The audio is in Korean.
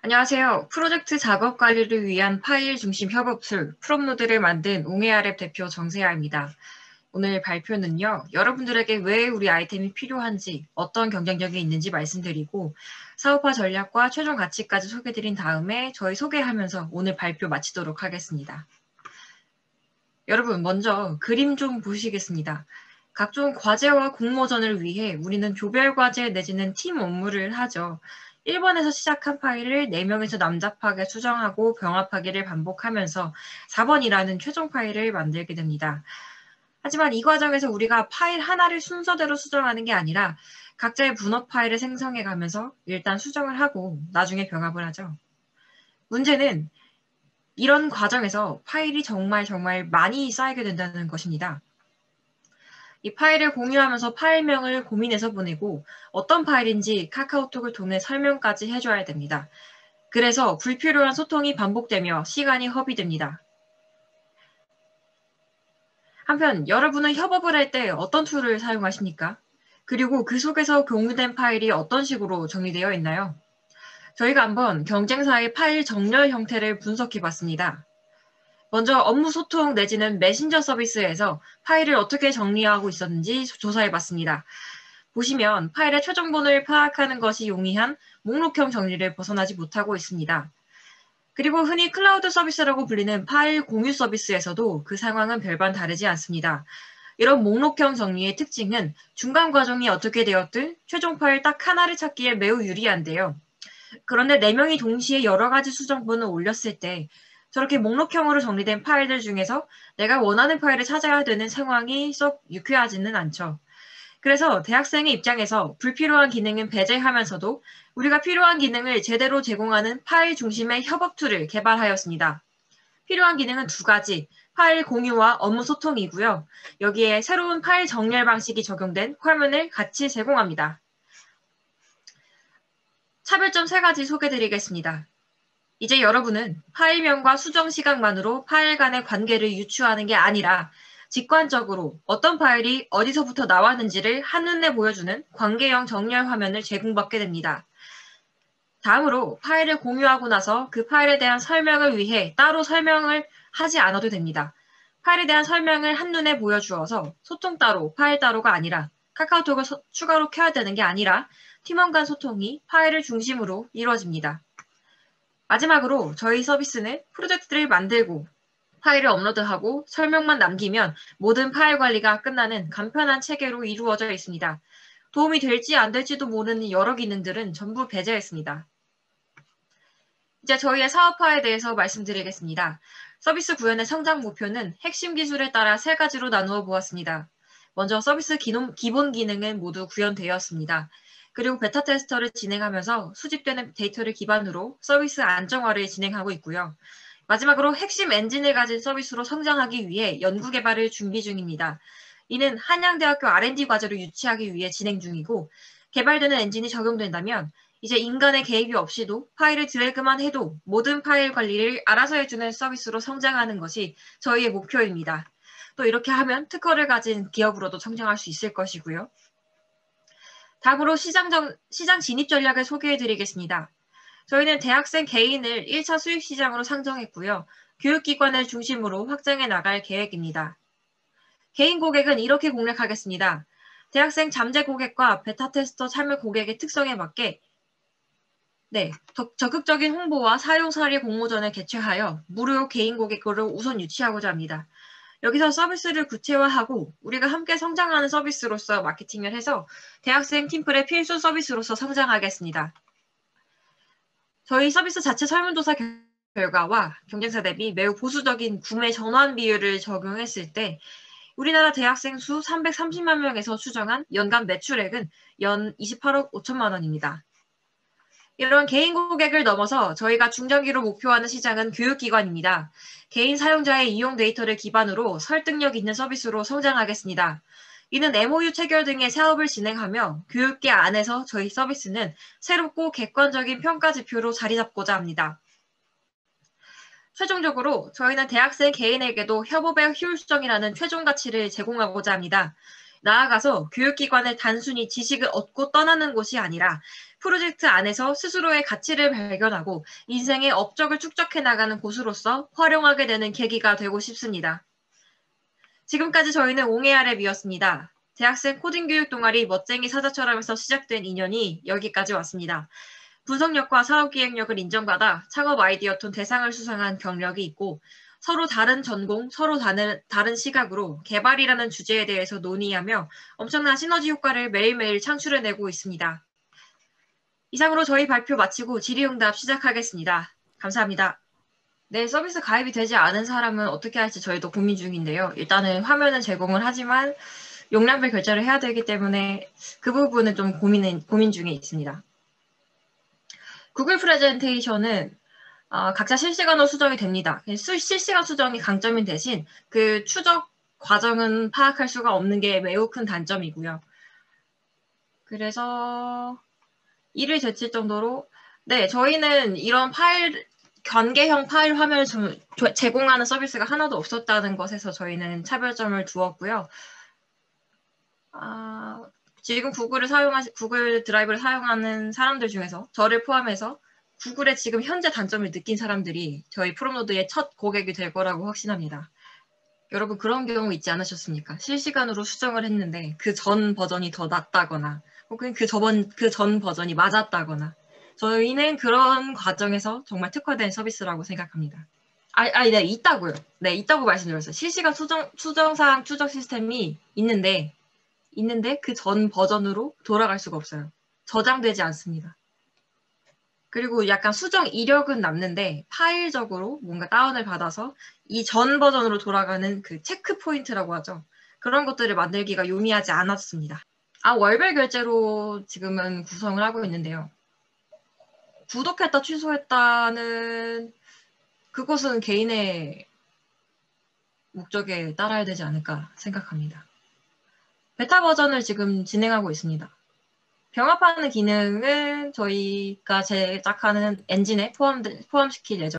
안녕하세요. 프로젝트 작업 관리를 위한 파일 중심 협업 툴 프롬노드를 만든 옹해아랩 대표 정세아입니다. 오늘 발표는요, 여러분들에게 왜 우리 아이템이 필요한지, 어떤 경쟁력이 있는지 말씀드리고, 사업화 전략과 최종 가치까지 소개드린 다음에 저희 소개하면서 오늘 발표 마치도록 하겠습니다. 여러분, 먼저 그림 좀 보시겠습니다. 각종 과제와 공모전을 위해 우리는 조별 과제 내지는 팀 업무를 하죠. 1번에서 시작한 파일을 4명에서 남잡하게 수정하고 병합하기를 반복하면서 4번이라는 최종 파일을 만들게 됩니다. 하지만 이 과정에서 우리가 파일 하나를 순서대로 수정하는 게 아니라 각자의 분업 파일을 생성해 가면서 일단 수정을 하고 나중에 병합을 하죠. 문제는 이런 과정에서 파일이 정말 많이 쌓이게 된다는 것입니다. 이 파일을 공유하면서 파일명을 고민해서 보내고 어떤 파일인지 카카오톡을 통해 설명까지 해줘야 됩니다. 그래서 불필요한 소통이 반복되며 시간이 허비됩니다. 한편 여러분은 협업을 할 때 어떤 툴을 사용하십니까? 그리고 그 속에서 공유된 파일이 어떤 식으로 정리되어 있나요? 저희가 한번 경쟁사의 파일 정렬 형태를 분석해 봤습니다. 먼저 업무 소통 내지는 메신저 서비스에서 파일을 어떻게 정리하고 있었는지 조사해 봤습니다. 보시면 파일의 최종본을 파악하는 것이 용이한 목록형 정리를 벗어나지 못하고 있습니다. 그리고 흔히 클라우드 서비스라고 불리는 파일 공유 서비스에서도 그 상황은 별반 다르지 않습니다. 이런 목록형 정리의 특징은 중간 과정이 어떻게 되었든 최종 파일 딱 하나를 찾기에 매우 유리한데요. 그런데 4명이 동시에 여러 가지 수정본을 올렸을 때 저렇게 목록형으로 정리된 파일들 중에서 내가 원하는 파일을 찾아야 되는 상황이 썩 유쾌하지는 않죠. 그래서 대학생의 입장에서 불필요한 기능은 배제하면서도 우리가 필요한 기능을 제대로 제공하는 파일 중심의 협업 툴을 개발하였습니다. 필요한 기능은 2가지, 파일 공유와 업무 소통이고요. 여기에 새로운 파일 정렬 방식이 적용된 컬문을 같이 제공합니다. 차별점 3가지 소개드리겠습니다. 이제 여러분은 파일명과 수정 시각만으로 파일 간의 관계를 유추하는 게 아니라 직관적으로 어떤 파일이 어디서부터 나왔는지를 한눈에 보여주는 관계형 정렬 화면을 제공받게 됩니다. 다음으로 파일을 공유하고 나서 그 파일에 대한 설명을 위해 따로 설명을 하지 않아도 됩니다. 파일에 대한 설명을 한눈에 보여주어서 소통 따로, 파일 따로가 아니라 카카오톡을 추가로 켜야 되는 게 아니라 팀원 간 소통이 파일을 중심으로 이루어집니다. 마지막으로 저희 서비스는 프로젝트를 만들고 파일을 업로드하고 설명만 남기면 모든 파일 관리가 끝나는 간편한 체계로 이루어져 있습니다. 도움이 될지 안 될지도 모르는 여러 기능들은 전부 배제했습니다. 이제 저희의 사업화에 대해서 말씀드리겠습니다. 서비스 구현의 성장 목표는 핵심 기술에 따라 3가지로 나누어 보았습니다. 먼저 서비스 기본 기능은 모두 구현되었습니다. 그리고 베타 테스터를 진행하면서 수집되는 데이터를 기반으로 서비스 안정화를 진행하고 있고요. 마지막으로 핵심 엔진을 가진 서비스로 성장하기 위해 연구개발을 준비 중입니다. 이는 한양대학교 R&D 과제로 유치하기 위해 진행 중이고 개발되는 엔진이 적용된다면 이제 인간의 개입이 없이도 파일을 드래그만 해도 모든 파일 관리를 알아서 해주는 서비스로 성장하는 것이 저희의 목표입니다. 또 이렇게 하면 특허를 가진 기업으로도 성장할 수 있을 것이고요. 다음으로 시장 진입 전략을 소개해드리겠습니다. 저희는 대학생 개인을 1차 수익 시장으로 상정했고요. 교육기관을 중심으로 확장해 나갈 계획입니다. 개인 고객은 이렇게 공략하겠습니다. 대학생 잠재 고객과 베타 테스터 참여 고객의 특성에 맞게 적극적인 홍보와 사용 사례 공모전을 개최하여 무료 개인 고객을 우선 유치하고자 합니다. 여기서 서비스를 구체화하고 우리가 함께 성장하는 서비스로서 마케팅을 해서 대학생 팀플의 필수 서비스로서 성장하겠습니다. 저희 서비스 자체 설문조사 결과와 경쟁사 대비 매우 보수적인 구매 전환 비율을 적용했을 때 우리나라 대학생 수 330만 명에서 추정한 연간 매출액은 연 28억 5천만 원입니다. 이런 개인 고객을 넘어서 저희가 중장기로 목표하는 시장은 교육기관입니다. 개인 사용자의 이용 데이터를 기반으로 설득력 있는 서비스로 성장하겠습니다. 이는 MOU 체결 등의 사업을 진행하며 교육계 안에서 저희 서비스는 새롭고 객관적인 평가 지표로 자리 잡고자 합니다. 최종적으로 저희는 대학생 개인에게도 협업의 효율성이라는 최종 가치를 제공하고자 합니다. 나아가서 교육기관을 단순히 지식을 얻고 떠나는 곳이 아니라 프로젝트 안에서 스스로의 가치를 발견하고 인생의 업적을 축적해 나가는 곳으로서 활용하게 되는 계기가 되고 싶습니다. 지금까지 저희는 옹해아랩이었습니다. 대학생 코딩 교육 동아리 멋쟁이 사자처럼에서 시작된 인연이 여기까지 왔습니다. 분석력과 사업기획력을 인정받아 창업 아이디어톤 대상을 수상한 경력이 있고 서로 다른 전공, 서로 다른 시각으로 개발이라는 주제에 대해서 논의하며 엄청난 시너지 효과를 매일매일 창출해내고 있습니다. 이상으로 저희 발표 마치고 질의응답 시작하겠습니다. 감사합니다. 네, 서비스 가입이 되지 않은 사람은 어떻게 할지 저희도 고민 중인데요. 일단은 화면은 제공을 하지만 용량별 결제를 해야 되기 때문에 그 부분은 좀 고민 중에 있습니다. 구글 프레젠테이션은 각자 실시간으로 수정이 됩니다. 실시간 수정이 강점인 대신 그 추적 과정은 파악할 수가 없는 게 매우 큰 단점이고요. 그래서 이를 제칠 정도로 네, 저희는 이런 관계형 파일 화면을 제공하는 서비스가 하나도 없었다는 것에서 저희는 차별점을 두었고요. 지금 구글 드라이브를 사용하는 사람들 중에서 저를 포함해서 구글의 지금 현재 단점을 느낀 사람들이 저희 프롬노드의 첫 고객이 될 거라고 확신합니다. 여러분 그런 경우 있지 않으셨습니까? 실시간으로 수정을 했는데 그 전 버전이 더 낫다거나 혹은 그 전 버전이 맞았다거나 저희는 그런 과정에서 정말 특화된 서비스라고 생각합니다. 네, 있다고요. 네, 있다고 말씀드렸어요. 실시간 수정사항 추적 시스템이 있는데 그 전 버전으로 돌아갈 수가 없어요. 저장되지 않습니다. 그리고 약간 수정 이력은 남는데 파일적으로 뭔가 다운을 받아서 이 전 버전으로 돌아가는 그 체크 포인트라고 하죠. 그런 것들을 만들기가 용이하지 않았습니다. 월별 결제로 지금은 구성을 하고 있는데요. 구독했다 취소했다는 그것은 개인의 목적에 따라야 되지 않을까 생각합니다. 베타 버전을 지금 진행하고 있습니다. 병합하는 기능은 저희가 제작하는 엔진에 포함시킬 예정.